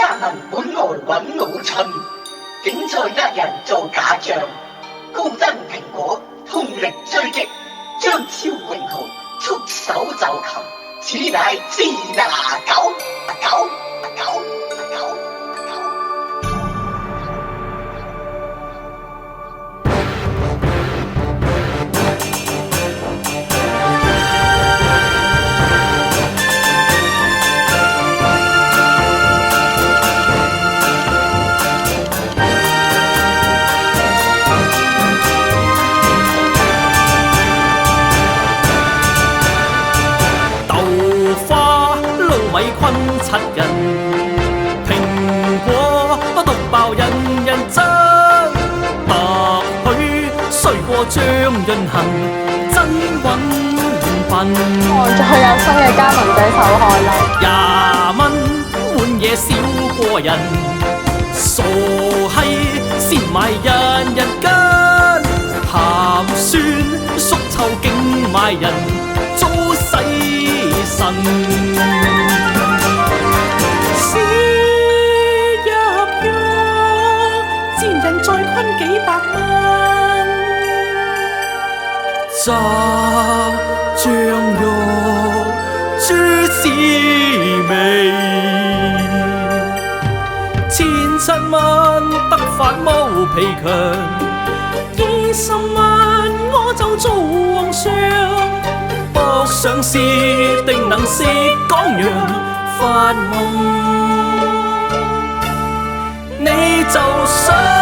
家民本來揾老襯，竟再呃人做假象，高登蘋果通力追擊，張超永豪束手就擒，此乃支那狗。米昆七人，蘋果獨爆人人爭，特許衰過張潤衡，真穩笨。再有新嘅加盟者受害啦，20蚊換嘢少過人，傻閪先買人人間，鹹酸縮臭竟賣人，遭洗腎。再昆幾百蚊，炸醬肉豬滋味，17蚊得發毛皮強，20蚊我就做皇上，搏上市定能食港洋，發夢你就想。